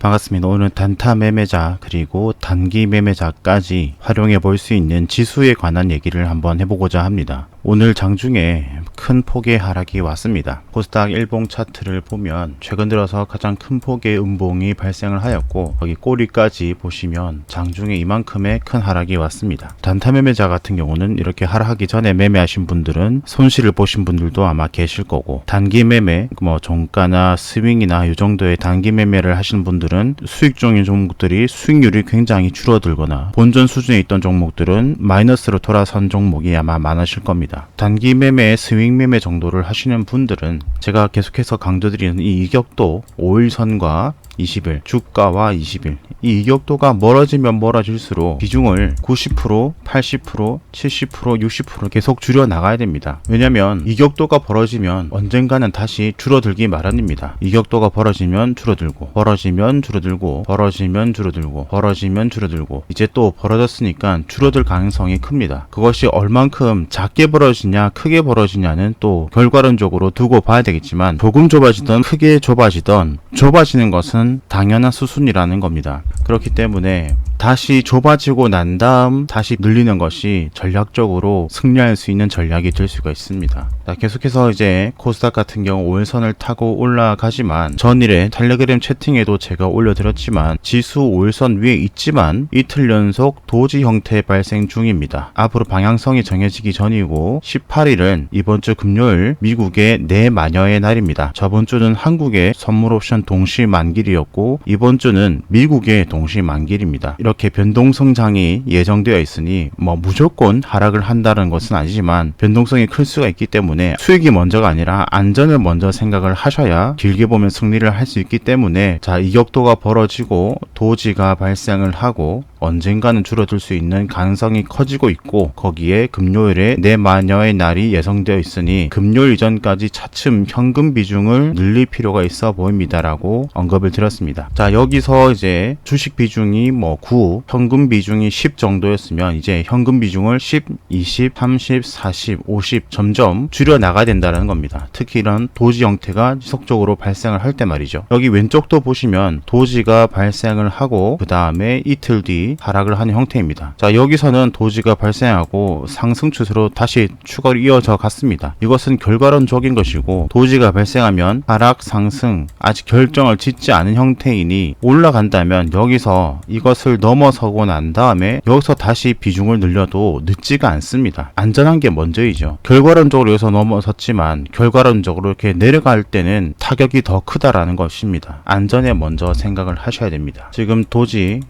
반갑습니다. 오늘 단타 매매자 그리고 단기 매매자까지 활용해 볼 수 있는 지수에 관한 얘기를 한번 해보고자 합니다. 오늘 장중에 큰 폭의 하락이 왔습니다. 코스닥 일봉 차트를 보면 최근 들어서 가장 큰 폭의 음봉이 발생을 하였고, 여기 꼬리까지 보시면 장중에 이만큼의 큰 하락이 왔습니다. 단타 매매자 같은 경우는 이렇게 하락하기 전에 매매하신 분들은 손실을 보신 분들도 아마 계실 거고, 단기 매매 종가나 스윙이나 이 정도의 단기 매매를 하시는 분들은 수익 중인 종목들이 수익률이 굉장히 줄어들거나 본전 수준에 있던 종목들은 마이너스로 돌아선 종목이 아마 많으실 겁니다. 단기 매매, 스윙 매매 정도를 하시는 분들은 제가 계속해서 강조드리는 이 이격도 5일선과 20일, 주가와 20일, 이 이격도가 멀어지면 멀어질수록 비중을 90%, 80%, 70%, 60% 계속 줄여 나가야 됩니다. 왜냐면 이격도가 벌어지면 언젠가는 다시 줄어들기 마련입니다. 이격도가 벌어지면 줄어들고, 벌어지면 줄어들고, 벌어지면 줄어들고, 벌어지면 줄어들고, 이제 또 벌어졌으니까 줄어들 가능성이 큽니다. 그것이 얼만큼 작게 벌어지냐 크게 벌어지냐는 또 결과론적으로 두고 봐야 되겠지만, 조금 좁아지던 크게 좁아지던 좁아지는 것은 당연한 수순이라는 겁니다. 그렇기 때문에 다시 좁아지고 난 다음 다시 늘리는 것이 전략적으로 승리할 수 있는 전략이 될 수가 있습니다. 자, 계속해서 이제 코스닥 같은 경우 5일선을 타고 올라가지만, 전일에 텔레그램 채팅에도 제가 올려드렸지만 지수 5일선 위에 있지만 이틀 연속 도지 형태 발생 중입니다. 앞으로 방향성이 정해지기 전이고, 18일은 이번 주 금요일 미국의 내마녀의 날입니다. 저번 주는 한국의 선물 옵션 동시 만길이었고, 이번 주는 미국의 동시 만길입니다. 이렇게 변동성장이 예정되어 있으니 무조건 하락을 한다는 것은 아니지만 변동성이 클 수가 있기 때문에 수익이 먼저가 아니라 안전을 먼저 생각을 하셔야 길게 보면 승리를 할 수 있기 때문에, 자, 이격도가 벌어지고 도지가 발생을 하고 언젠가는 줄어들 수 있는 가능성이 커지고 있고, 거기에 금요일에 내마녀의 날이 예정되어 있으니 금요일 이전까지 차츰 현금 비중을 늘릴 필요가 있어 보입니다라고 언급을 드렸습니다. 자, 여기서 이제 주식 비중이 9, 현금 비중이 10 정도였으면 이제 현금 비중을 10, 20, 30, 40, 50 점점 줄여 나가야 된다는 겁니다. 특히 이런 도지 형태가 지속적으로 발생을 할 때 말이죠. 여기 왼쪽도 보시면 도지가 발생을 하고 그 다음에 이틀 뒤 하락을 하는 형태입니다. 자, 여기서는 도지가 발생하고 상승 추세로 다시 추가로 이어져 갔습니다. 이것은 결과론적인 것이고, 도지가 발생하면 하락, 상승 아직 결정을 짓지 않은 형태이니 올라간다면 여기서 이것을 넘어서고 난 다음에 여기서 다시 비중을 늘려도 늦지가 않습니다. 안전한 게 먼저이죠. 결과론적으로 여기서 넘어섰지만 결과론적으로 이렇게 내려갈 때는 타격이 더 크다라는 것입니다. 안전에 먼저 생각을 하셔야 됩니다. 지금 도지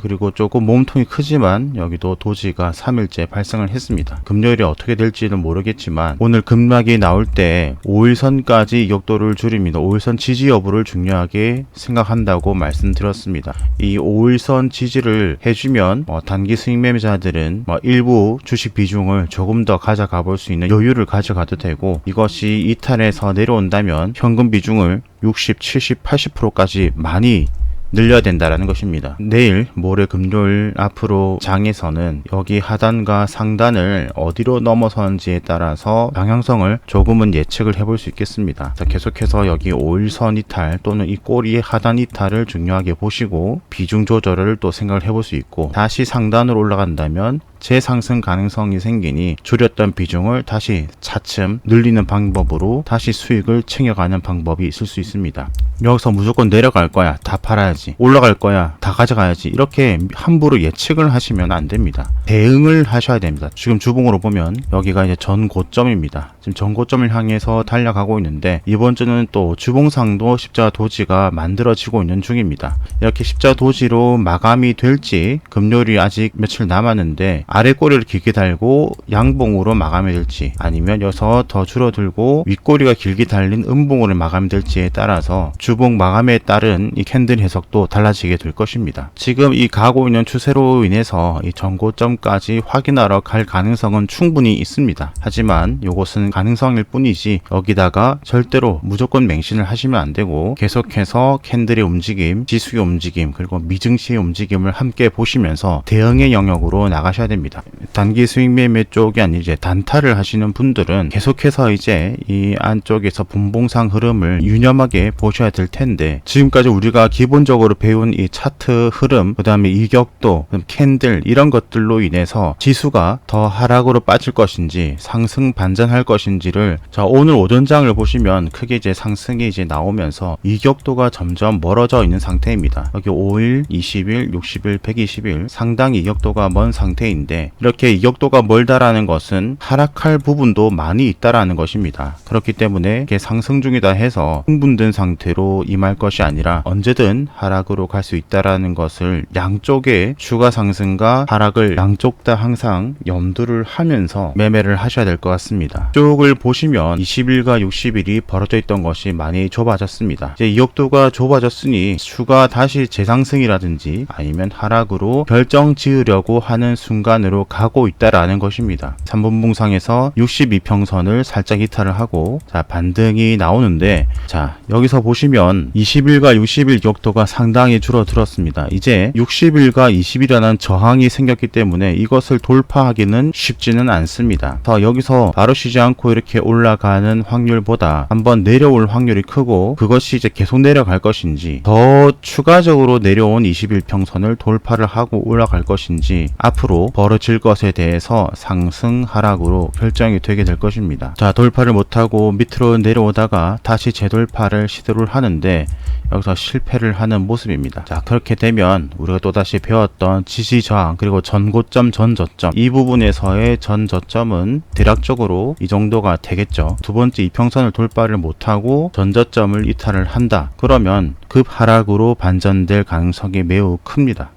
그리고 조금 몸통이 크지만 여기도 도지가 3일째 발생을 했습니다. 금요일에 어떻게 될지는 모르겠지만 오늘 급락이 나올 때 5일선까지 이격도를 줄입니다. 5일선 지지 여부를 중요하게 생각한다고 말씀드렸습니다. 이 5일선 지지를 해주면 단기 수익 매매자들은 일부 주식 비중을 조금 더 가져가 볼 수 있는 여유를 가져가도 되고, 이것이 이탈해서 내려온다면 현금 비중을 60, 70, 80%까지 많이 늘려야 된다라는 것입니다. 내일 모레 금요일 앞으로 장에서는 여기 하단과 상단을 어디로 넘어서는지에 따라서 방향성을 조금은 예측을 해볼 수 있겠습니다. 자, 계속해서 여기 5일선 이탈 또는 이 꼬리의 하단 이탈을 중요하게 보시고 비중 조절을 또 생각을 해볼 수 있고, 다시 상단으로 올라간다면 재상승 가능성이 생기니 줄였던 비중을 다시 차츰 늘리는 방법으로 다시 수익을 챙겨가는 방법이 있을 수 있습니다. 여기서 무조건 내려갈 거야, 다 팔아야지, 올라갈 거야, 다 가져가야지, 이렇게 함부로 예측을 하시면 안 됩니다. 대응을 하셔야 됩니다. 지금 주봉으로 보면 여기가 이제 전 고점입니다. 지금 전 고점을 향해서 달려가고 있는데, 이번 주는 또 주봉상도 십자가 도지가 만들어지고 있는 중입니다. 이렇게 십자가 도지로 마감이 될지, 금요일이 아직 며칠 남았는데 아래 꼬리를 길게 달고 양봉으로 마감이 될지, 아니면 여기서 더 줄어들고 윗꼬리가 길게 달린 음봉으로 마감이 될지에 따라서 주봉 마감에 따른 이 캔들 해석도 달라지게 될 것입니다. 지금 이 가고 있는 추세로 인해서 이 전고점까지 확인하러 갈 가능성은 충분히 있습니다. 하지만 이것은 가능성일 뿐이지 여기다가 절대로 무조건 맹신을 하시면 안 되고, 계속해서 캔들의 움직임, 지수의 움직임, 그리고 미증시의 움직임을 함께 보시면서 대응의 영역으로 나가셔야 됩니다. 단기 수익 매매 쪽이 아니라 이제 단타를 하시는 분들은 계속해서 이제 이 안쪽에서 분봉상 흐름을 유념하게 보셔야 될 텐데, 지금까지 우리가 기본적으로 배운 이 차트 흐름, 그 다음에 이격도, 캔들 이런 것들로 인해서 지수가 더 하락으로 빠질 것인지 상승 반전할 것인지를, 자 오늘 오전장을 보시면 크게 이제 상승이 이제 나오면서 이격도가 점점 멀어져 있는 상태입니다. 여기 5일, 20일, 60일, 120일 상당히 이격도가 먼 상태인데, 이렇게 이격도가 멀다라는 것은 하락할 부분도 많이 있다라는 것입니다. 그렇기 때문에 이렇게 상승 중이다 해서 흥분된 상태로 임할 것이 아니라 언제든 하락으로 갈 수 있다라는 것을, 양쪽의 추가 상승과 하락을 양쪽 다 항상 염두를 하면서 매매를 하셔야 될 것 같습니다. 쪽을 보시면 20일과 60일이 벌어져 있던 것이 많이 좁아졌습니다. 이제 이격도가 좁아졌으니 추가 다시 재상승이라든지 아니면 하락으로 결정 지으려고 하는 순간으로 가고 있다라는 것입니다. 3분봉상에서 62평선을 살짝 이탈을 하고 자 반등이 나오는데, 자 여기서 보시면 20일과 60일 이격도가 상당히 줄어들었습니다. 이제 60일과 20일이라는 저항이 생겼기 때문에 이것을 돌파하기는 쉽지는 않습니다. 여기서 바로 쉬지 않고 이렇게 올라가는 확률보다 한번 내려올 확률이 크고, 그것이 이제 계속 내려갈 것인지, 더 추가적으로 내려온 21평선을 돌파를 하고 올라갈 것인지, 앞으로 벌어질 것에 대해서 상승 하락으로 결정이 되게 될 것입니다. 자 돌파를 못하고 밑으로 내려오다가 다시 재돌파를 시도를 하는데 여기서 실패를 하는 모습입니다. 자 그렇게 되면 우리가 또다시 배웠던 지지 저항, 그리고 전고점 전저점, 이 부분에서의 전저점은 대략적으로 이 정도가 되겠죠. 두 번째 이평선을 돌파를 못하고 전저점을 이탈을 한다. 그러면 급 하락으로 반전될 가능성이 매우 큽니다.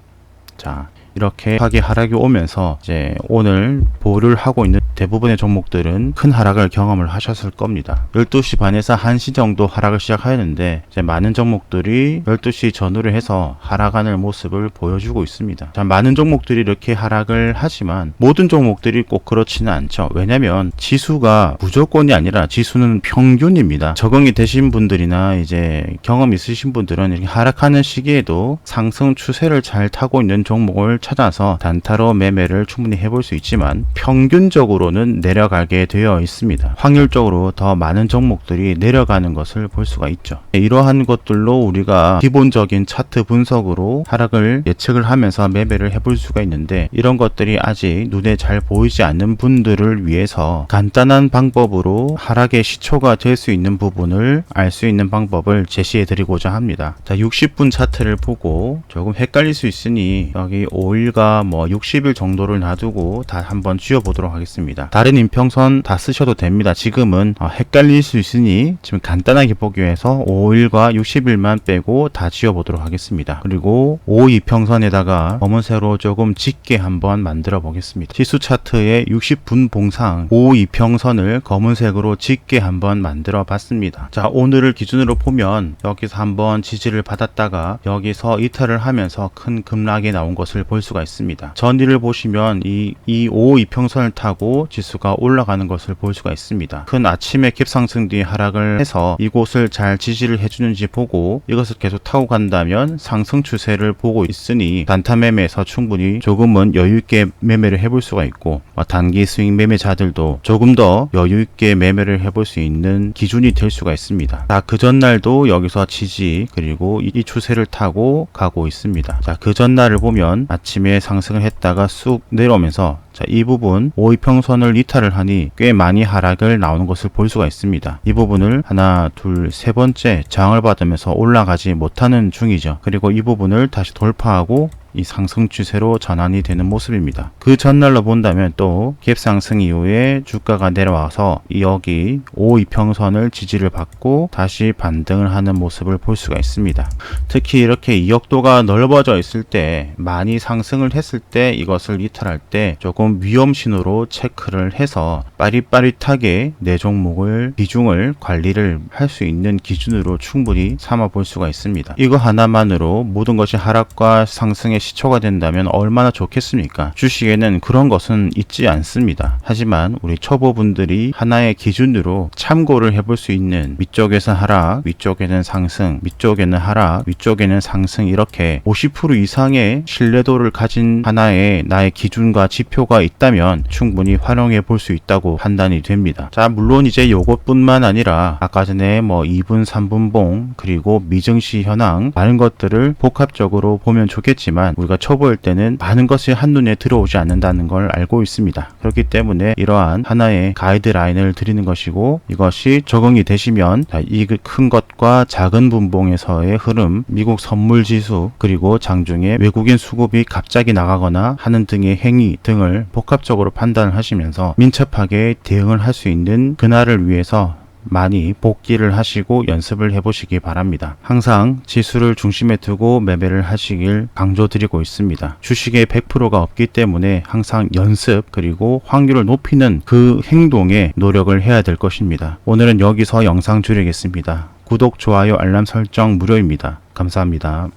자 이렇게 하락이 오면서 이제 오늘 보유를 하고 있는 대부분의 종목들은 큰 하락을 경험을 하셨을 겁니다. 12시 반에서 1시 정도 하락을 시작하였는데, 이제 많은 종목들이 12시 전후로 해서 하락하는 모습을 보여주고 있습니다. 자, 많은 종목들이 이렇게 하락을 하지만 모든 종목들이 꼭 그렇지는 않죠. 왜냐면 지수가 무조건이 아니라 지수는 평균입니다. 적응이 되신 분들이나 이제 경험 있으신 분들은 이렇게 하락하는 시기에도 상승 추세를 잘 타고 있는 종목을 찾아서 단타로 매매를 충분히 해볼 수 있지만, 평균적으로는 내려가게 되어 있습니다. 확률적으로 더 많은 종목들이 내려가는 것을 볼 수가 있죠. 이러한 것들로 우리가 기본적인 차트 분석으로 하락을 예측을 하면서 매매를 해볼 수가 있는데, 이런 것들이 아직 눈에 잘 보이지 않는 분들을 위해서 간단한 방법으로 하락의 시초가 될 수 있는 부분을 알 수 있는 방법을 제시해 드리고자 합니다. 자 60분 차트를 보고 조금 헷갈릴 수 있으니 여기 5일과 60일 정도를 놔두고 다 한번 지워보도록 하겠습니다. 다른 인평선 다 쓰셔도 됩니다. 지금은 헷갈릴 수 있으니 지금 간단하게 보기 위해서 5일과 60일만 빼고 다 지워보도록 하겠습니다. 그리고 5이평선에다가 검은색으로 조금 짙게 한번 만들어 보겠습니다. 지수 차트의 60분 봉상 5이평선을 검은색으로 짙게 한번 만들어 봤습니다. 자 오늘을 기준으로 보면 여기서 한번 지지를 받았다가 여기서 이탈을 하면서 큰 급락이 나온 것을 볼 수가 있습니다. 전일을 보시면 이 5이평선을 타고 지수가 올라가는 것을 볼 수가 있습니다. 큰 아침에 갭상승 뒤에 하락을 해서 이곳을 잘 지지를 해주는지 보고 이것을 계속 타고 간다면 상승 추세를 보고 있으니 단타 매매에서 충분히 조금은 여유있게 매매를 해볼 수가 있고, 단기 스윙 매매자들도 조금 더 여유있게 매매를 해볼 수 있는 기준이 될 수가 있습니다. 자, 그 전날도 여기서 지지, 그리고 이 추세를 타고 가고 있습니다. 자, 그 전날을 보면 아침에 상승을 했다가 쑥 내려오면서 자, 이 부분 5이평선을 이탈을 하니 꽤 많이 하락을 나오는 것을 볼 수가 있습니다. 이 부분을 하나, 둘, 세 번째 저항을 받으면서 올라가지 못하는 중이죠. 그리고 이 부분을 다시 돌파하고 이 상승 추세로 전환이 되는 모습입니다. 그 전날로 본다면 또 갭상승 이후에 주가가 내려와서 여기 5이평선을 지지를 받고 다시 반등을 하는 모습을 볼 수가 있습니다. 특히 이렇게 이격도가 넓어져 있을 때, 많이 상승을 했을 때 이것을 이탈할 때 조금 위험 신호로 체크를 해서 빠릿빠릿하게 내 종목을 비중을 관리를 할 수 있는 기준으로 충분히 삼아 볼 수가 있습니다. 이거 하나만으로 모든 것이 하락과 상승의 시장의 시초가 된다면 얼마나 좋겠습니까? 주식에는 그런 것은 있지 않습니다. 하지만 우리 초보분들이 하나의 기준으로 참고를 해볼 수 있는 밑쪽에서 하락, 위쪽에는 상승, 밑쪽에는 하락, 위쪽에는 상승 이렇게 50% 이상의 신뢰도를 가진 하나의 나의 기준과 지표가 있다면 충분히 활용해 볼 수 있다고 판단이 됩니다. 자, 물론 이제 요것뿐만 아니라 아까 전에 뭐 2분, 3분봉 그리고 미증시 현황 많은 것들을 복합적으로 보면 좋겠지만 우리가 초보일 때는 많은 것이 한눈에 들어오지 않는다는 걸 알고 있습니다. 그렇기 때문에 이러한 하나의 가이드라인을 드리는 것이고 이것이 적응이 되시면 이 큰 것과 작은 분봉에서의 흐름, 미국 선물지수 그리고 장중에 외국인 수급이 갑자기 나가거나 하는 등의 행위 등을 복합적으로 판단을 하시면서 민첩하게 대응을 할 수 있는 그날을 위해서 많이 복기를 하시고 연습을 해보시기 바랍니다. 항상 지수를 중심에 두고 매매를 하시길 강조드리고 있습니다. 주식에 100%가 없기 때문에 항상 연습 그리고 확률을 높이는 그 행동에 노력을 해야 될 것입니다. 오늘은 여기서 영상 줄이겠습니다. 구독, 좋아요, 알람 설정 무료입니다. 감사합니다.